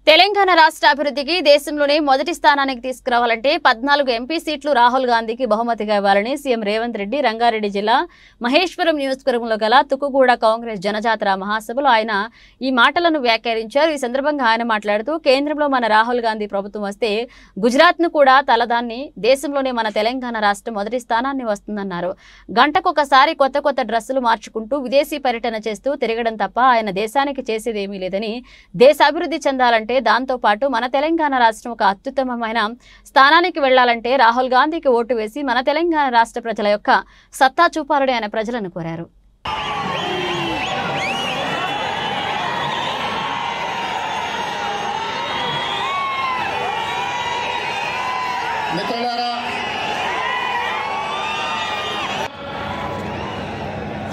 తెలంగాణ రాష్ట్ర అభివృద్ధికి దేశంలోనే మొదటి స్థానానికి తీసుకురావాలంటే 14 ఎంపీ సీట్లు రాహుల్ గాంధీకి బహుమతిగా ఇవ్వాలని సీఎం రేవంత్ రెడ్డి రంగారెడ్డి జిల్లా మహేశ్వరం నియోజకవర్గంలో గల తుక్కుగూడ కాంగ్రెస్ జనజాతర మహాసభలో ఆయన ఈ మాటలను వ్యాఖ్యానించారు। ఈ సందర్భంగా ఆయన మాట్లాడుతూ కేంద్రంలో మన రాహుల్ గాంధీ ప్రభుత్వం వస్తే గుజరాత్ను కూడా తలదాన్ని దేశంలోనే మన తెలంగాణ రాష్ట్రం మొదటి స్థానాన్ని వస్తుందన్నారు। గంటకొకసారి కొత్త డ్రెస్సులు మార్చుకుంటూ విదేశీ పర్యటన చేస్తూ తిరగడం తప్ప ఆయన దేశానికి చేసేదేమీ లేదని, దేశాభివృద్ధి చెందాలంటే దాంతో పాటు మన తెలంగాణ రాష్ట్రం ఒక అత్యుత్తమమైన స్థానానికి వెళ్లాలంటే రాహుల్ గాంధీకి ఓటు వేసి మన తెలంగాణ రాష్ట్ర ప్రజల యొక్క సత్తా చూపాలని ఆయన ప్రజలను కోరారు।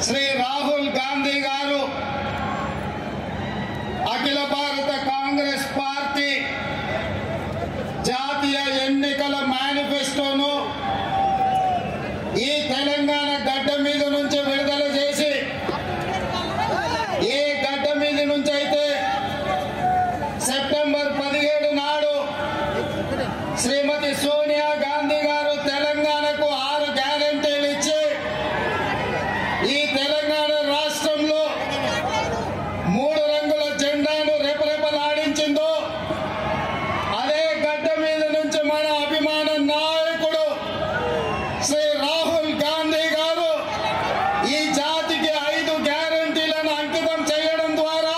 శ్రీ రాహుల్ గాంధీ గారు అఖిల భారత కాంగ్రెస్ పార్టీ జాతీయ ఎన్నికల మేనిఫెస్టోను ఈ తెలంగాణ గడ్డ మీద నుంచి విడుదల చేసి, ఈ గడ్డ మీద నుంచి అయితే సెప్టెంబర్ 17 నాడు శ్రీమతి సోనియా గాంధీ గారు తెలంగాణకు 6 గ్యారెంటీలు ఇచ్చి ఈ తెలంగాణ రాష్ట్రంలో 3 రంగుల జెండాను రెపరెపలాడించిందో, అదే గడ్డ మీద నుంచి మన అభిమాన నాయకుడు శ్రీ రాహుల్ గాంధీ గారు ఈ జాతికి 5 గ్యారెంటీలను అంకితం చేయడం ద్వారా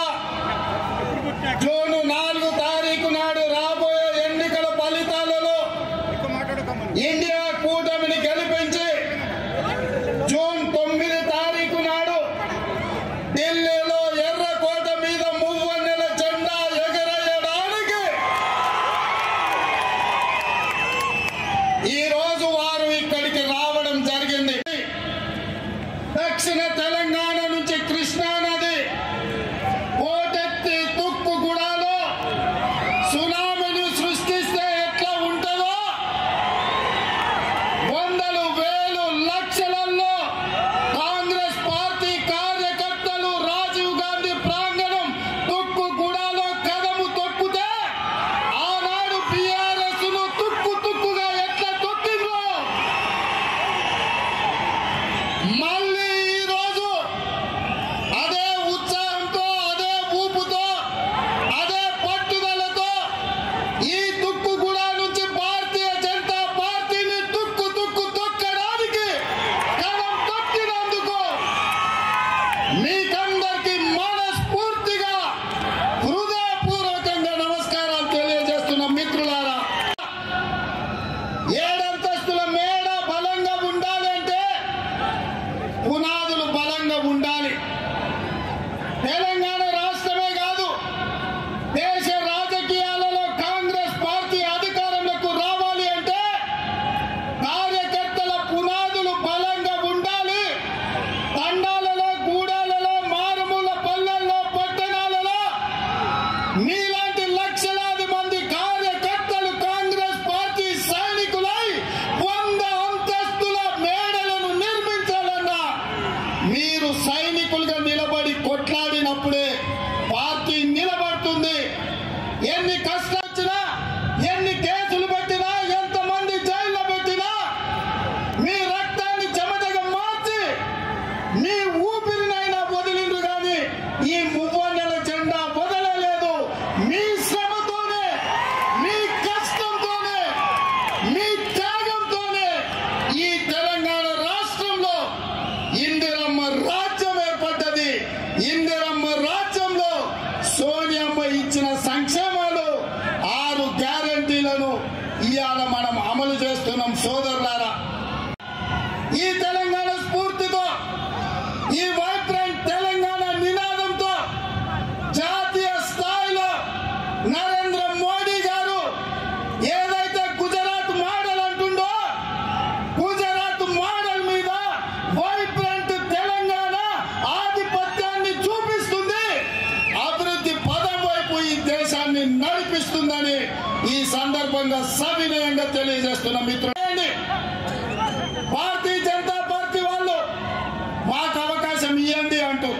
జూన్ 4 తారీఖు నాడు రాబోయే ఎన్నికల ఫలితాలలో ఇండియా కూటమిని గెలిపించి జూన్ 9 తారీఖు నాడు ఢిల్లీలో ఎర్రకోట మీద మువ్వన్నెల జెండా ఎగరేయడానికి ఈ రోజు వారు ఇక్కడికి రావడం జరిగింది। దక్షిణ తెలంగాణ నుంచి కృష్ణా నది పోటెత్తి తుక్కుగూడలో సునామీని సృష్టిస్తే ఎట్లా ఉంటుందో, వందలు వేలు లక్షలలో కాంగ్రెస్ పార్టీ కార్యకర్తలు రాజీవ్ గాంధీ ప్రాంగణం తుక్కుగూడలో కదము తొక్కితే ఆనాడు బీఆర్ఎస్ ను తుక్కుగా ఎట్లా తొక్కిందో, మళ్ళీ ఈ రోజు అదే ఉత్సాహంతో, అదే ఊపుతో, అదే పట్టుదలతో ఈ తుక్కుగూడ నుంచి భారతీయ జనతా పార్టీని తొక్కడానికి కదం తొక్కినందుకు మీకందరికీ మనస్ఫూర్తిగా హృదయపూర్వకంగా నమస్కారాలు తెలియజేస్తున్నాం। మిత్రులారా, 7 అంతస్తుల మేడ బలంగా ఉండాలంటే పునాదులు బలంగా ఉండాలి। తెలంగాణ రాష్ట్రమే కాదు, దేశ రాజకీయాలలో కాంగ్రెస్ పార్టీ అధికారంలోకి రావాలి అంటే కార్యకర్తల పునాదులు బలంగా ఉండాలి। తండాలలో, గూడాలలో, మారుమూల పల్లెల్లో, పట్టణాలలో మీలాంటి లక్షలాది మంది కార్యకర్తలు కాంగ్రెస్ పార్టీ సైనికులై 100 అంతస్తుల మేడలను నిర్మించాలన్నా మీరు సైనికులుగా నిలబడి కొట్లాడినప్పుడే పార్టీ నిలబడుతుంది। ఎన్ని కష్టాలు వచ్చినా, ఎన్ని కేసులు పెట్టినా, ఎంతమంది జైల్లో పెట్టినా మీ రక్తాన్ని చెమటగా మార్చి మీ ఊపిరినైనా వదిలిండ్రు కానీ ఈ మువ్వన్నెల జెండా వదలలేదు। మీ శ్రమతోనే, మీ కష్టంతోనే, మీ త్యాగంతోనే ఈ తెలంగాణ రాష్ట్రంలో ఇందిరమ్మ రాజ్యం ఏర్పడ్డది। ఇందిరమ్మ రాజ్యంలో సోనియమ్మ ఇచ్చిన సంక్షేమాలు 6 గ్యారెంటీలను ఇవాళ మనం అమలు చేస్తున్నాం సోదరులారా। ఈ తెలంగాణ స్ఫూర్తితో, ఈ వైబ్రెంట్ తెలంగాణ నినాదంతో జాతీయ స్థాయిలో నరేంద్ర మోడీ గారు ఏదైతే గుజరాత్ మోడల్ అంటుండో, గుజరాత్ మోడల్ మీద వైబ్రెంట్ తెలంగాణ ఆధిపత్యాన్ని చూపిస్తుంది, అభివృద్ధి పదం వైపు ఈ దేశాన్ని నడిపిస్తుందని ఈ సందర్భంగా సవినయంగా తెలియజేస్తున్న మిత్రులు, భారతీయ జనతా పార్టీ వాళ్ళు మాకు అవకాశం ఇవ్వండి అంటూ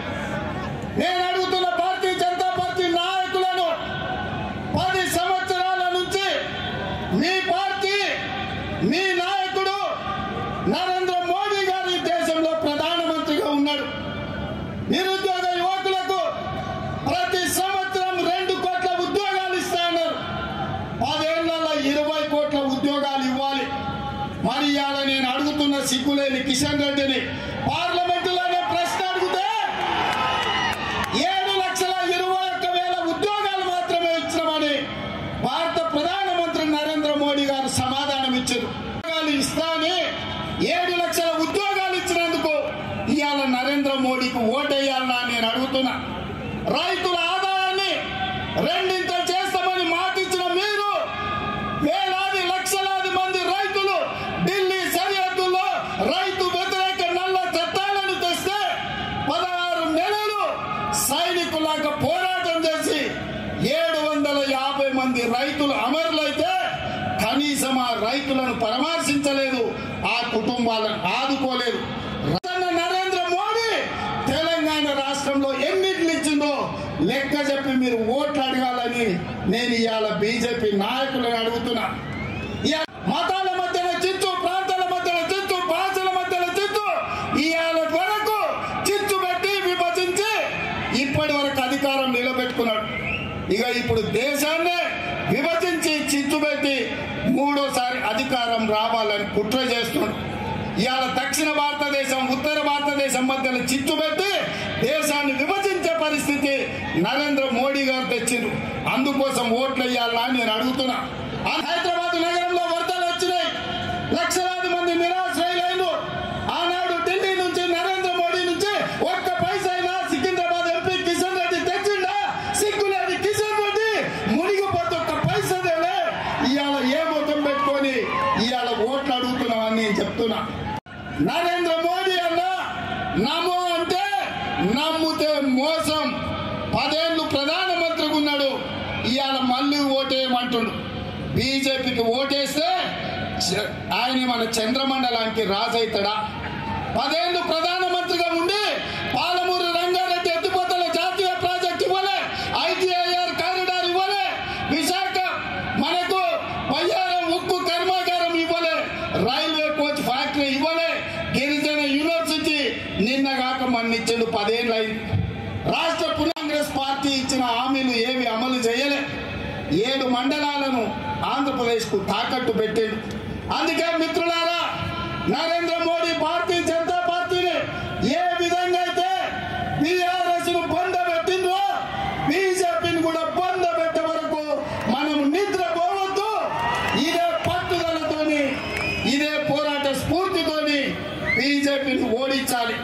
నేను అడుగుతున్న భారతీయ జనతా పార్టీ నాయకులను మీ పార్టీ మీ నాయకుడు నరేంద్ర మోడీ గారు ఈ దేశంలో ప్రధానమంత్రిగా ఉన్నాడు. నిరుద్యోగ యువకులకు ప్రతి సంవత్సరం 2 కోట్ల ఉద్యోగాలు ఇస్తా ఉన్నారు. 10 ఏళ్లలో 20 కోట్ల ఉద్యోగాలు ఇవ్వాలి. మరి ఇవాళ నేను అడుగుతున్న సిగ్గులేని కిషన్ రెడ్డిని పార్లమెంటులోనే ప్రశ్న అడిగితే 7,21,000 ఉద్యోగాలు మాత్రమే ఇచ్చినామని భారత ప్రధానమంత్రి నరేంద్ర మోడీ గారు సమాధానం ఇచ్చారు. ఇస్తానే 7 లక్షల ఉద్యోగాలు ఇచ్చినందుకు ఇవాళ నరేంద్ర మోడీకి ఓటేయాలన్నా నేను అడుగుతున్నా. రైతుల ఆదాయాన్ని 2 చేస్తామని మాట ఇచ్చిన మీరు వేలాది లక్షలాది మంది రైతులు ఢిల్లీ సరిహద్దుల్లో రైతు వ్యతిరేక నల్ల చట్టాలను తెస్తే 16 నెలలు సైనికులాగా పోరాటం చేసి 750 మంది రైతులు అమరులైతే కనీసం ఆ రైతులను పరామర్శించలేదు, ఆ కుటుంబాలను ఆదుకోలేదు. నరేంద్ర మోడీ తెలంగాణ రాష్ట్రంలో ఎన్నిట్లు ఇచ్చిందో లెక్క చెప్పి మీరు ఓట్లు అడగాలని నేను ఇవాళ బీజేపీ నాయకులను అడుగుతున్నా. మతాల మధ్యన చిచ్చు, ప్రాంతాల మధ్యన చిచ్చు, భాషల మధ్యన చిచ్చు, ఇవాళ వరకు చిచ్చు పెట్టి విభజించి ఇప్పటి వరకు అధికారం నిలబెట్టుకున్నాడు. ఇక ఇప్పుడు దేశాన్ని విభజించి చిచ్చు పెట్టి 3వసారి అధికారం రావాలని కుట్ర చేస్తున్నాడు. ఇవాళ దక్షిణ భారతదేశం ఉత్తర భారతదేశం మధ్యలో చిచ్చు పెట్టి దేశాన్ని విభజించే పరిస్థితి నరేంద్ర మోడీ గారు తెచ్చిండ్రు. అందుకోసం ఓట్లు వేయాలని నేను అడుగుతున్నా. హైదరాబాద్ నగరంలో వరదలు వచ్చినాయి, లక్షలాది మంది నిరాశ్రయులైన. ఆనాడు ఢిల్లీ నుంచి నరేంద్ర మోడీ నుంచి 1 పైసా అయినా సికింద్రాబాద్ ఎంపీ కిషన్ రెడ్డి తెచ్చిండా? సిగ్గులేని కిషన్ రెడ్డి మునిగిపోతే 1 పైసా దేలే. ఇవాళ ఏ మొత్తం పెట్టుకొని ఇవాళ ఓట్లు అడుగుతున్నామని నేను చెప్తున్నా. నరేంద్ర మోడీ అన్న నమో అంటే నమ్ముతే మోసం. 10 ఏళ్ళు ప్రధానమంత్రిగా ఉన్నాడు, ఇవాళ మళ్ళీ ఓటేయమంటుండు. బీజేపీకి ఓటేస్తే ఆయన మన చంద్రమండలానికి రాజు అవుతాడా? 10 ఏళ్ళు ప్రధానమంత్రిగా ఉండి పాలమూరు రంగారెడ్డి ఎత్తిపోతల జాతీయ ప్రాజెక్ట్ ఇవ్వలే, ఐటీఐఆర్ కారిడార్ ఇవ్వలే, విశాఖ మనకు బయ్యారం ఉక్కు కర్మాగారం ఇవ్వలే, రైల్వే కోచ్ ఫ్యాక్టరీ ఇవ్వలే, గిరిజన యూనివర్సిటీ నిన్నగాక మన్నిచ్చిండు. 10 ఏళ్ళు అయింది. రాష్ట్ర కాంగ్రెస్ పార్టీ ఇచ్చిన హామీలు ఏవి అమలు చేయలే. 7 మండలాలను ఆంధ్రప్రదేశ్కు తాకట్టు పెట్టాడు. అందుకే మిత్రులారా, నరేంద్ర మోడీ భారతీయ జనతా పార్టీని ఏ విధంగా అయితే బీఆర్ఎస్ ను బంద పెట్టిందో బీజేపీని కూడా బంద పెట్టే వరకు మనం నిద్రపోవద్దు. ఇదే పట్టుదలతోని, ఇదే పోరాట స్ఫూర్తితోని బీజేపీని ఓడించాలి.